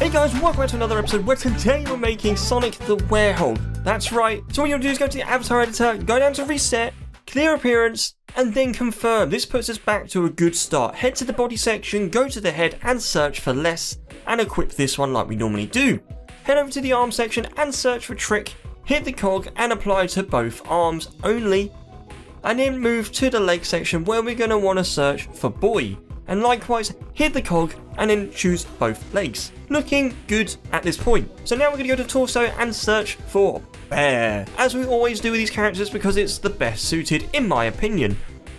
Hey guys, welcome back to another episode where today we're making Sonic the Werehog. That's right, so what you'll do is go to the avatar editor, go down to reset, clear appearance, and then confirm. This puts us back to a good start. Head to the body section, go to the head and search for less, and equip this one like we normally do. Head over to the arm section and search for trick, hit the cog and apply to both arms only, and then move to the leg section where we're going to want to search for boy. And likewise, hit the cog and then choose both legs. Looking good at this point. So now we're going to go to torso and search for bear, as we always do with these characters because it's the best suited in my opinion.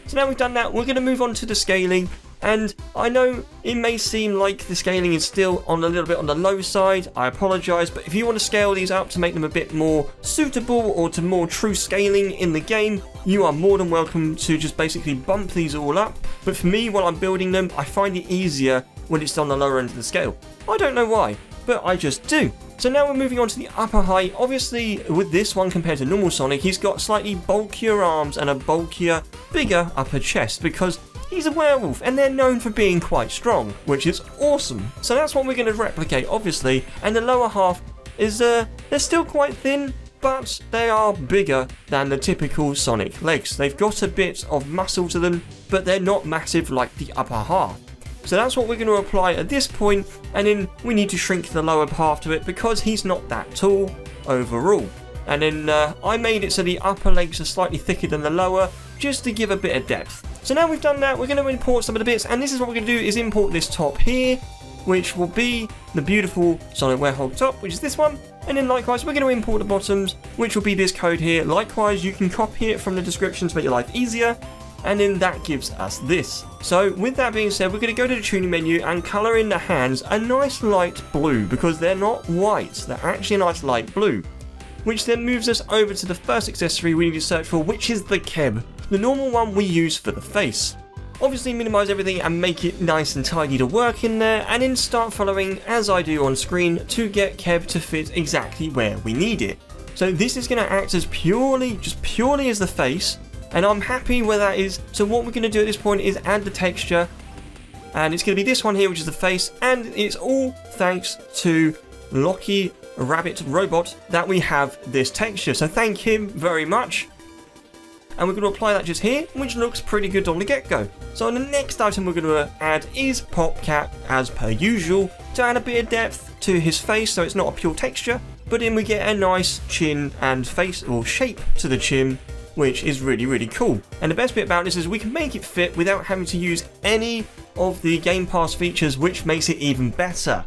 So now we've done that, we're going to move on to the scaling. And I know it may seem like the scaling is still on a little bit on the low side, I apologise, but if you want to scale these up to make them a bit more suitable or to more true scaling in the game, you are more than welcome to just basically bump these all up. But for me, while I'm building them, I find it easier when it's on the lower end of the scale. I don't know why, but I just do. So now we're moving on to the upper height. Obviously, with this one compared to normal Sonic, he's got slightly bulkier arms and a bulkier, bigger upper chest because he's a werewolf and they're known for being quite strong, which is awesome. So that's what we're going to replicate, obviously. And the lower half is, they're still quite thin, but they are bigger than the typical Sonic legs. They've got a bit of muscle to them, but they're not massive like the upper half. So that's what we're going to apply at this point, and then we need to shrink the lower half to it because he's not that tall overall. And then I made it so the upper legs are slightly thicker than the lower, just to give a bit of depth. So now we've done that, we're going to import some of the bits, and this is what we're going to do, is import this top here, which will be the beautiful Sonic Werehog top, which is this one. And then likewise, we're going to import the bottoms, which will be this code here. Likewise, you can copy it from the description to make your life easier. And then that gives us this. So with that being said, we're going to go to the tuning menu and colour in the hands a nice light blue, because they're not white, they're actually a nice light blue. Which then moves us over to the first accessory we need to search for, which is the Keb, the normal one we use for the face. Obviously minimise everything and make it nice and tidy to work in there, and then start following as I do on screen to get Keb to fit exactly where we need it. So this is going to act as purely as the face, and I'm happy where that is. So what we're going to do at this point is add the texture, and it's going to be this one here, which is the face, and it's all thanks to Locky Rabbit Robot that we have this texture. So thank him very much. And we're going to apply that just here, which looks pretty good on the get-go. So the next item we're going to add is PopCap, as per usual, to add a bit of depth to his face, so it's not a pure texture, but then we get a nice chin and face, or shape to the chin, which is really, really cool. And the best bit about this is we can make it fit without having to use any of the Game Pass features, which makes it even better.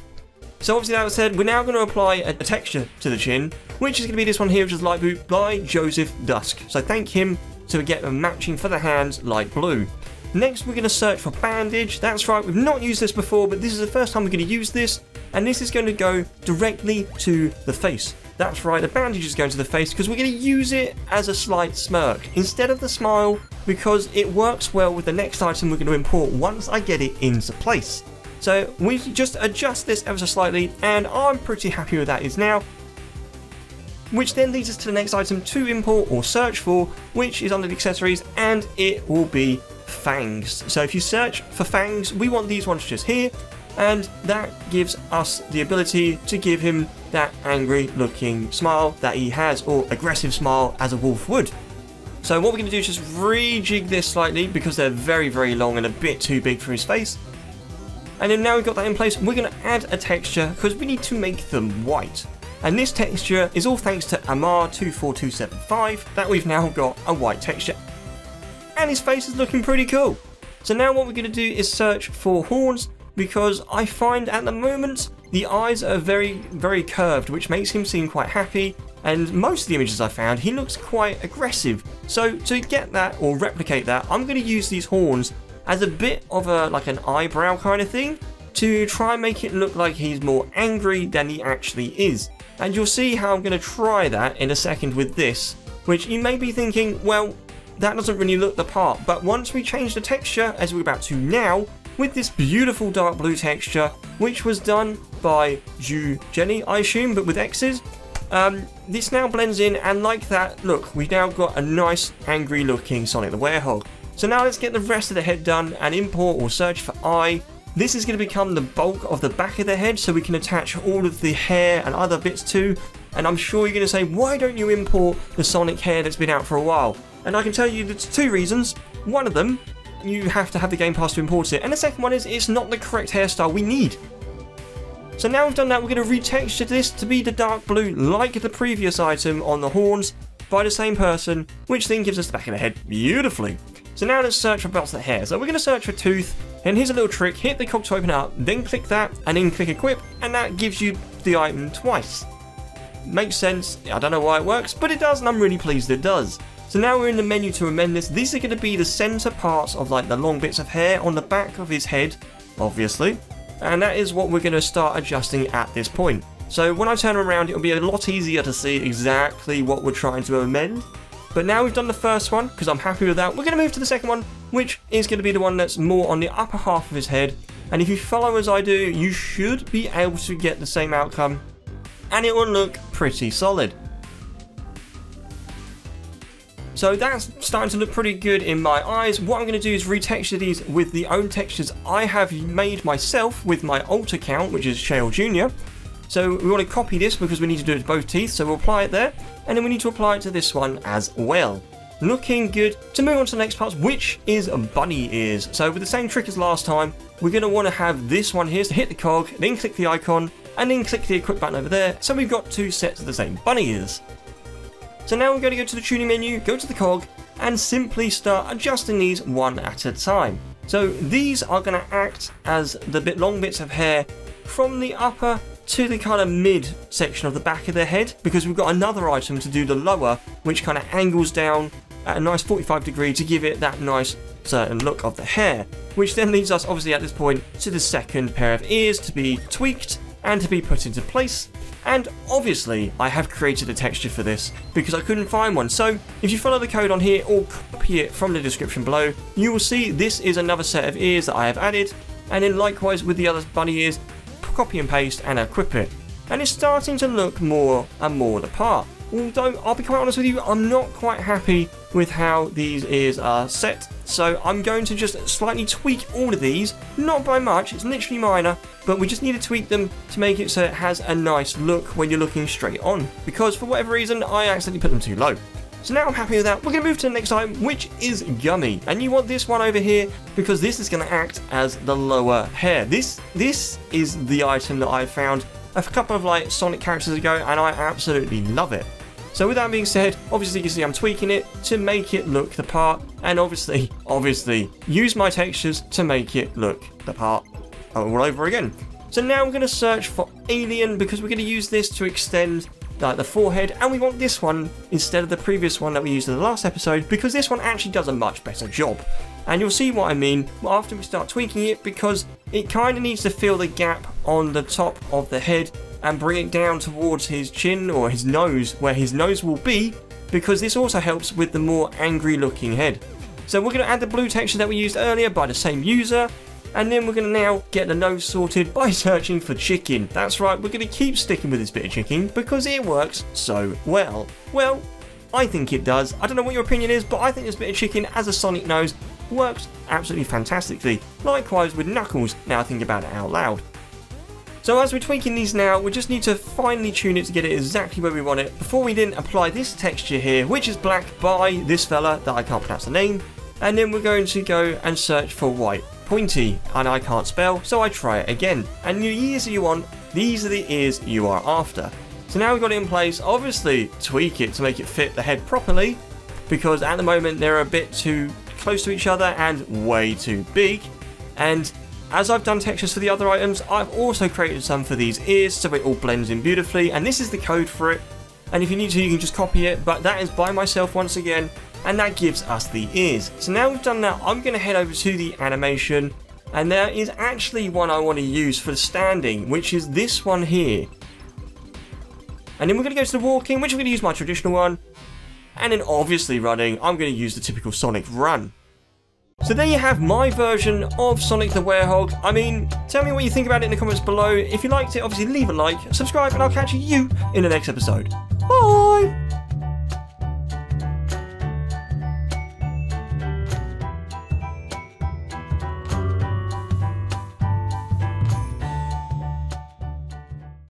So obviously that said, we're now going to apply a texture to the chin, which is going to be this one here, which is Light Blue by Joseph Dusk. So thank him to get a matching for the hands light blue. Next we're going to search for bandage. That's right, we've not used this before, but this is the first time we're going to use this, and this is going to go directly to the face. That's right, the bandage is going to the face because we're going to use it as a slight smirk instead of the smile, because it works well with the next item we're going to import once I get it into place. So we just adjust this ever so slightly, and I'm pretty happy with that is now. Which then leads us to the next item to import or search for, which is under the accessories, and it will be fangs. So if you search for fangs, we want these ones just here, and that gives us the ability to give him that angry looking smile that he has, or aggressive smile as a wolf would. So what we're going to do is just rejig this slightly because they're very, very long and a bit too big for his face. And then now we've got that in place, we're going to add a texture because we need to make them white. And this texture is all thanks to Amar24275 that we've now got a white texture. And his face is looking pretty cool. So now what we're going to do is search for horns, because I find at the moment the eyes are very, very curved, which makes him seem quite happy. And most of the images I found, he looks quite aggressive. So to get that or replicate that, I'm going to use these horns as a bit of like an eyebrow kind of thing to try and make it look like he's more angry than he actually is. And you'll see how I'm going to try that in a second with this, which you may be thinking, well, that doesn't really look the part. But once we change the texture, as we're about to now, with this beautiful dark blue texture, which was done by Ju Jenny, I assume, but with X's, this now blends in, and like that, look, we've now got a nice angry looking Sonic the Werehog. So now let's get the rest of the head done and import or search for eye, this is going to become the bulk of the back of the head, so we can attach all of the hair and other bits too. And I'm sure you're going to say, why don't you import the Sonic hair that's been out for a while? And I can tell you there's 2 reasons. One of them, you have to have the Game Pass to import it. And the second one is, it's not the correct hairstyle we need. So now we've done that, we're going to retexture this to be the dark blue like the previous item on the horns by the same person, which then gives us the back of the head beautifully. So now let's search for parts of the hair. So we're going to search for tooth, and here's a little trick. Hit the cog to open up, then click that, and then click equip, and that gives you the item twice. Makes sense. I don't know why it works, but it does, and I'm really pleased it does. So now we're in the menu to amend this. These are going to be the center parts of like the long bits of hair on the back of his head, obviously. And that is what we're going to start adjusting at this point. So when I turn around, it'll be a lot easier to see exactly what we're trying to amend. But now we've done the first one, because I'm happy with that, we're going to move to the second one, which is going to be the one that's more on the upper half of his head. And if you follow as I do, you should be able to get the same outcome, and it will look pretty solid. So that's starting to look pretty good in my eyes. What I'm going to do is retexture these with the own textures I have made myself with my alt account, which is Shale Jr. So we want to copy this because we need to do it to both teeth, so we'll apply it there, and then we need to apply it to this one as well. Looking good. To move on to the next part, which is bunny ears. So with the same trick as last time, we're going to want to have this one here, so hit the cog, then click the icon, and then click the equip button over there, so we've got 2 sets of the same bunny ears. So now we're going to go to the tuning menu, go to the cog, and simply start adjusting these one at a time. So these are going to act as the long bits of hair from the upper to the kind of mid section of the back of their head, because we've got another item to do the lower, which kind of angles down at a nice 45 degree to give it that nice certain look of the hair, which then leads us obviously at this point to the second pair of ears to be tweaked and to be put into place. And obviously I have created a texture for this because I couldn't find one, so if you follow the code on here or copy it from the description below, you will see this is another set of ears that I have added, and then likewise with the other bunny ears, copy and paste and equip it, and it's starting to look more and more the part. Although I'll be quite honest with you, I'm not quite happy with how these ears are set, so I'm going to just slightly tweak all of these, not by much, it's literally minor, but we just need to tweak them to make it so it has a nice look when you're looking straight on, because for whatever reason I accidentally put them too low. So now I'm happy with that. We're going to move to the next item, which is Gummy. And you want this one over here because this is going to act as the lower hair. This is the item that I found a couple of like Sonic characters ago, and I absolutely love it. So with that being said, obviously you can see I'm tweaking it to make it look the part, and obviously use my textures to make it look the part all over again. So now we're going to search for Alien because we're going to use this to extend like the forehead, and we want this one instead of the previous one that we used in the last episode because this one actually does a much better job. And you'll see what I mean after we start tweaking it, because it kind of needs to fill the gap on the top of the head and bring it down towards his chin or his nose, where his nose will be, because this also helps with the more angry looking head. So we're going to add the blue texture that we used earlier by the same user, and then we're going to now get the nose sorted by searching for chicken. That's right, we're going to keep sticking with this bit of chicken because it works so well. Well, I think it does. I don't know what your opinion is, but I think this bit of chicken as a Sonic nose works absolutely fantastically. Likewise with Knuckles, now I think about it out loud. So as we're tweaking these now, we just need to finely tune it to get it exactly where we want it before we then apply this texture here, which is black by this fella that I can't pronounce the name. And then we're going to go and search for white. Pointy, and I can't spell, so I try it again. And the ears you want, these are the ears you are after. So now we've got it in place, obviously tweak it to make it fit the head properly, because at the moment they're a bit too close to each other and way too big. And as I've done textures for the other items, I've also created some for these ears so it all blends in beautifully, and this is the code for it. And if you need to, you can just copy it, but that is by myself once again. And that gives us the ears. So now we've done that, I'm going to head over to the animation, and there is actually one I want to use for the standing, which is this one here. And then we're going to go to the walking, which I'm going to use my traditional one, and then obviously running, I'm going to use the typical Sonic run. So there you have my version of Sonic the Werehog. I mean, tell me what you think about it in the comments below. If you liked it, obviously leave a like, subscribe, and I'll catch you in the next episode. Bye!